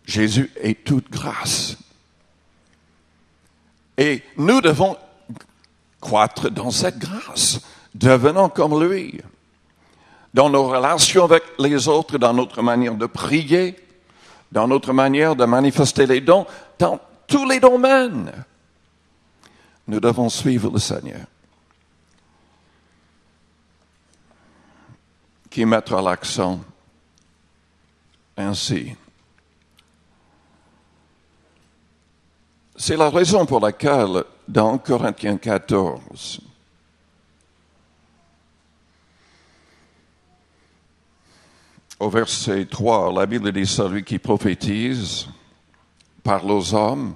Jésus est toute grâce. Et nous devons croître dans cette grâce, devenant comme lui. Dans nos relations avec les autres, dans notre manière de prier, dans notre manière de manifester les dons, dans tous les domaines. Nous devons suivre le Seigneur, qui mettra l'accent ainsi. C'est la raison pour laquelle, dans Corinthiens 14, au verset 3, la Bible dit « Celui qui prophétise parle aux hommes,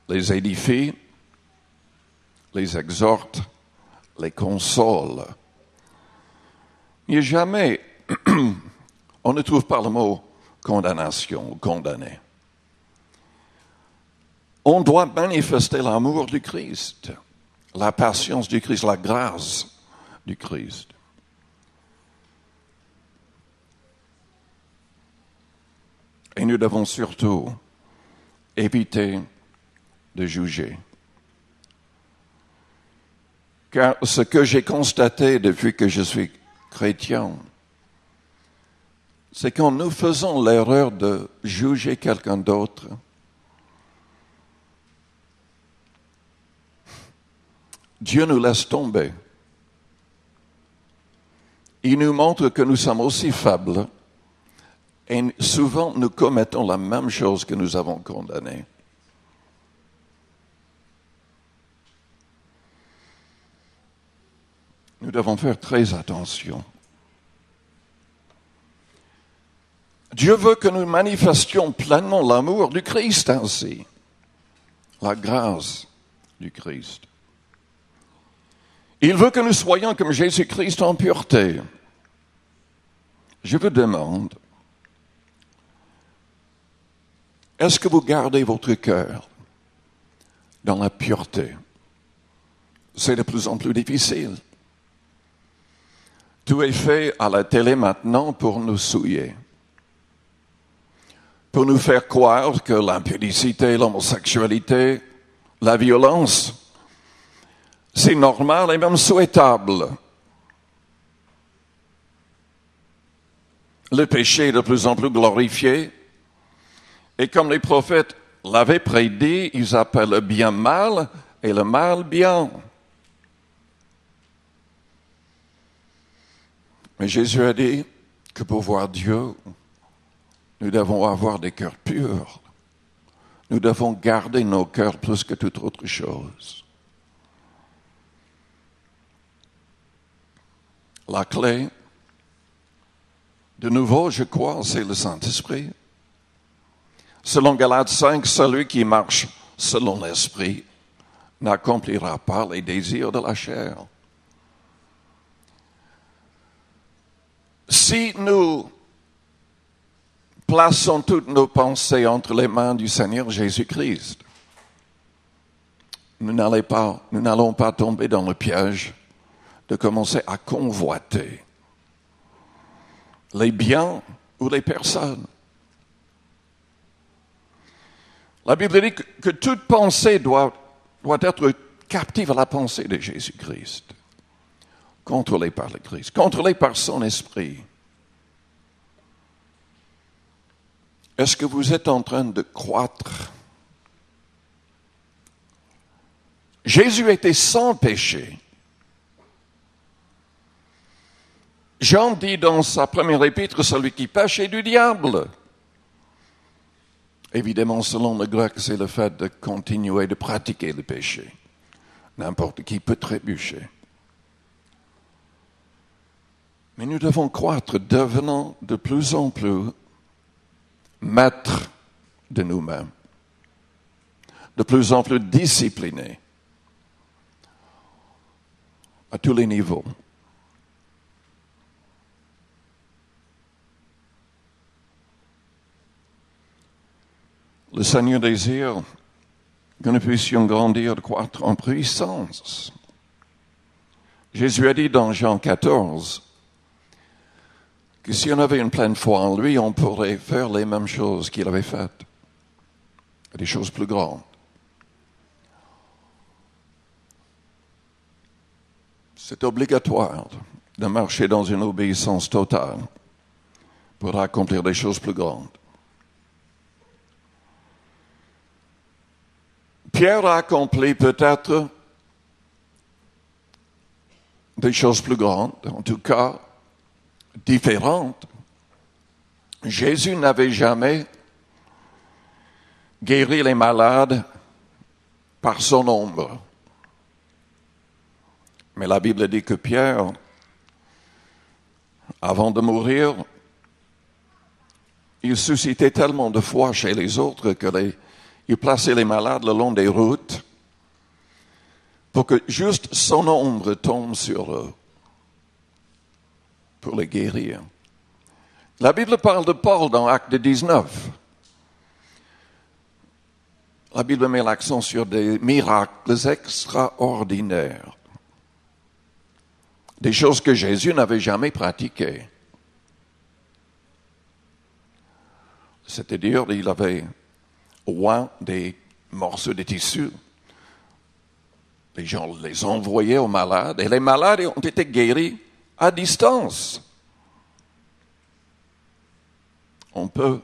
les édifie, les exhorte, les console. » Il n'y a jamais, on ne trouve pas le mot condamnation ou condamné. On doit manifester l'amour du Christ, la patience du Christ, la grâce du Christ. Et nous devons surtout éviter de juger. Car ce que j'ai constaté depuis que je suis chrétien, c'est quand nous faisons l'erreur de juger quelqu'un d'autre, Dieu nous laisse tomber. Il nous montre que nous sommes aussi faibles et souvent nous commettons la même chose que nous avons condamnée. Nous devons faire très attention. Dieu veut que nous manifestions pleinement l'amour du Christ ainsi, la grâce du Christ. Il veut que nous soyons comme Jésus-Christ en pureté. Je vous demande, est-ce que vous gardez votre cœur dans la pureté? C'est de plus en plus difficile. Tout est fait à la télé maintenant pour nous souiller, pour nous faire croire que l'impudicité, l'homosexualité, la violence, c'est normal et même souhaitable. Le péché est de plus en plus glorifié. Et comme les prophètes l'avaient prédit, ils appellent le bien mal et le mal bien. Mais Jésus a dit que pour voir Dieu, nous devons avoir des cœurs purs. Nous devons garder nos cœurs plus que toute autre chose. La clé, de nouveau, je crois, c'est le Saint-Esprit. Selon Galates 5, celui qui marche selon l'Esprit n'accomplira pas les désirs de la chair. Si nous plaçons toutes nos pensées entre les mains du Seigneur Jésus-Christ, nous n'allons pas tomber dans le piège de commencer à convoiter les biens ou les personnes. La Bible dit que toute pensée doit être captive à la pensée de Jésus-Christ, contrôlée par le Christ, contrôlée par son esprit. Est-ce que vous êtes en train de croître? Jésus était sans péché. Jean dit dans sa première épître, celui qui pêche est du diable. Évidemment, selon le grec, c'est le fait de continuer de pratiquer le péché. N'importe qui peut trébucher. Mais nous devons croître, devenant de plus en plus maîtres de nous-mêmes, de plus en plus disciplinés à tous les niveaux. Le Seigneur désire que nous puissions grandir, croître en puissance. Jésus a dit dans Jean 14, que si on avait une pleine foi en lui, on pourrait faire les mêmes choses qu'il avait faites. Des choses plus grandes. C'est obligatoire de marcher dans une obéissance totale pour accomplir des choses plus grandes. Pierre a accompli peut-être des choses plus grandes, en tout cas différentes. Jésus n'avait jamais guéri les malades par son ombre. Mais la Bible dit que Pierre, avant de mourir, il suscitait tellement de foi chez les autres qu'il plaçait les malades le long des routes pour que juste son ombre tombe sur eux, pour les guérir. La Bible parle de Paul dans Acte 19. La Bible met l'accent sur des miracles extraordinaires. Des choses que Jésus n'avait jamais pratiquées. C'est-à-dire, il avait oint des morceaux de tissu. Les gens les envoyaient aux malades et les malades ont été guéris à distance. On peut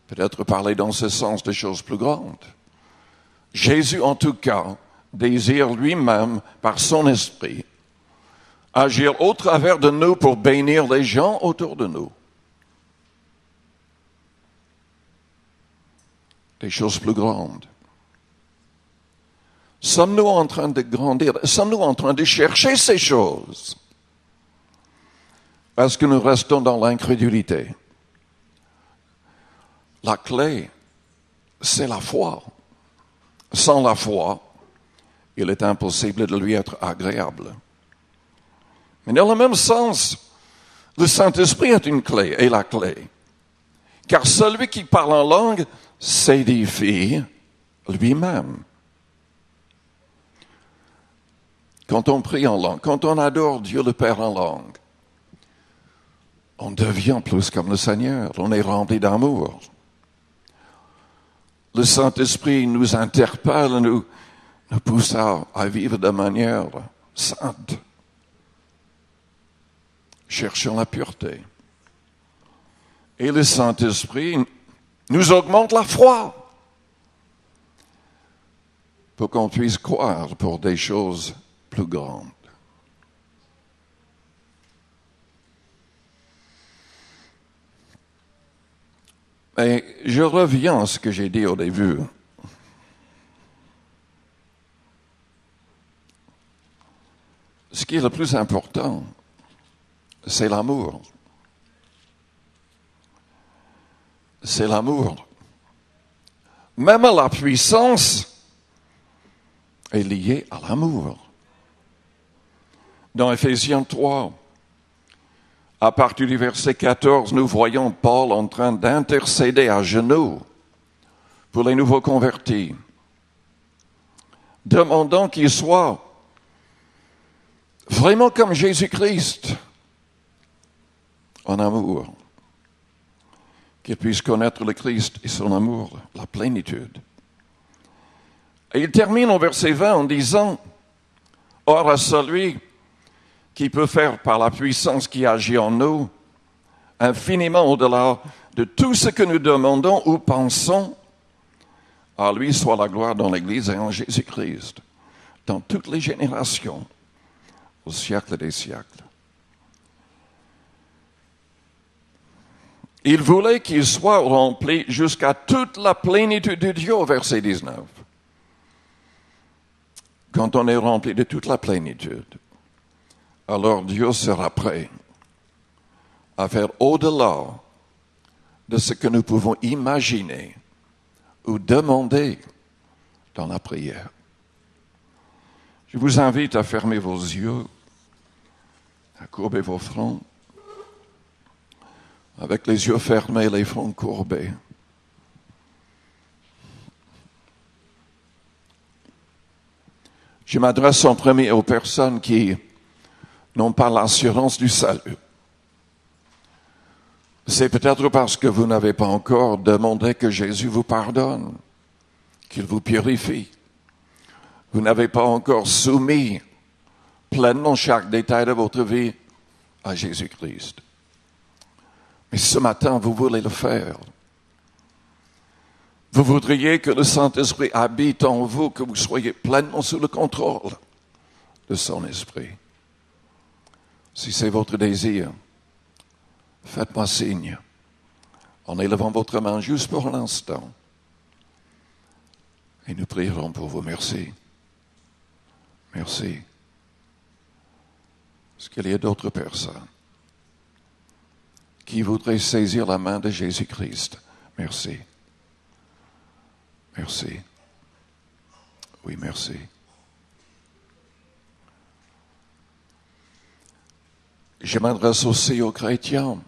peut-être parler dans ce sens de choses plus grandes. Jésus, en tout cas, désire lui-même, par son esprit, agir au travers de nous pour bénir les gens autour de nous. Des choses plus grandes. Sommes-nous en train de grandir? Sommes-nous en train de chercher ces choses? Est-ce que nous restons dans l'incrédulité? La clé, c'est la foi. Sans la foi, il est impossible de lui être agréable. Mais dans le même sens, le Saint-Esprit est une clé, est la clé. Car celui qui parle en langue s'édifie lui-même. Quand on prie en langue, quand on adore Dieu le Père en langue, on devient plus comme le Seigneur, on est rempli d'amour. Le Saint-Esprit nous interpelle, nous pousse à vivre de manière sainte. Cherchons la pureté. Et le Saint-Esprit nous augmente la foi pour qu'on puisse croire pour des choses plus grandes. Et je reviens à ce que j'ai dit au début. Ce qui est le plus important, c'est l'amour. C'est l'amour. Même la puissance est liée à l'amour. Dans Éphésiens 3, à partir du verset 14, nous voyons Paul en train d'intercéder à genoux pour les nouveaux convertis, demandant qu'ils soient vraiment comme Jésus-Christ, en amour, qu'ils puissent connaître le Christ et son amour, la plénitude. Et il termine au verset 20 en disant, « Or à celui qui peut faire par la puissance qui agit en nous, infiniment au-delà de tout ce que nous demandons ou pensons, à lui soit la gloire dans l'Église et en Jésus-Christ, dans toutes les générations, au siècle des siècles. » Il voulait qu'il soit rempli jusqu'à toute la plénitude de Dieu, au verset 19. Quand on est rempli de toute la plénitude, alors Dieu sera prêt à faire au-delà de ce que nous pouvons imaginer ou demander dans la prière. Je vous invite à fermer vos yeux, à courber vos fronts, avec les yeux fermés, les fronts courbés. Je m'adresse en premier aux personnes qui n'ont pas l'assurance du salut. C'est peut-être parce que vous n'avez pas encore demandé que Jésus vous pardonne, qu'il vous purifie. Vous n'avez pas encore soumis pleinement chaque détail de votre vie à Jésus-Christ. Mais ce matin, vous voulez le faire. Vous voudriez que le Saint-Esprit habite en vous, que vous soyez pleinement sous le contrôle de son esprit. Si c'est votre désir, faites-moi signe en élevant votre main juste pour l'instant. Et nous prierons pour vous. Merci. Merci. Est-ce qu'il y a d'autres personnes qui voudraient saisir la main de Jésus-Christ? Merci. Merci. Oui, merci. Je m'adresse aussi aux chrétiens.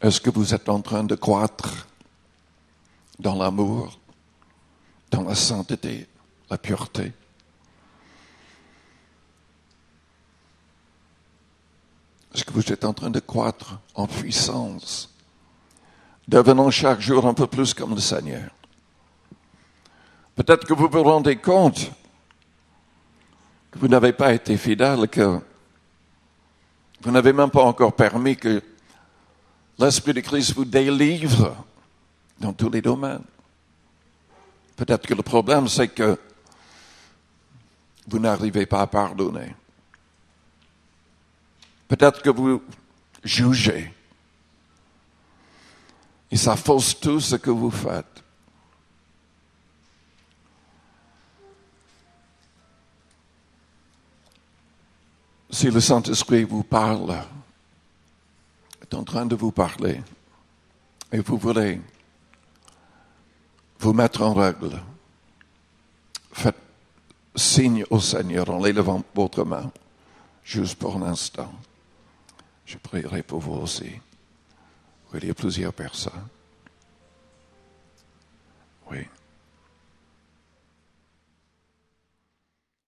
Est-ce que vous êtes en train de croître dans l'amour, dans la sainteté, la pureté? Est-ce que vous êtes en train de croître en puissance, devenant chaque jour un peu plus comme le Seigneur? Peut-être que vous vous rendez compte que vous n'avez pas été fidèle, que vous n'avez même pas encore permis que l'Esprit de Christ vous délivre dans tous les domaines. Peut-être que le problème, c'est que vous n'arrivez pas à pardonner. Peut-être que vous jugez. Et ça fausse tout ce que vous faites. Si le Saint-Esprit vous parle, est en train de vous parler, et vous voulez vous mettre en règle, faites signe au Seigneur en élevant votre main, juste pour l'instant. Je prierai pour vous aussi. Il y a plusieurs personnes.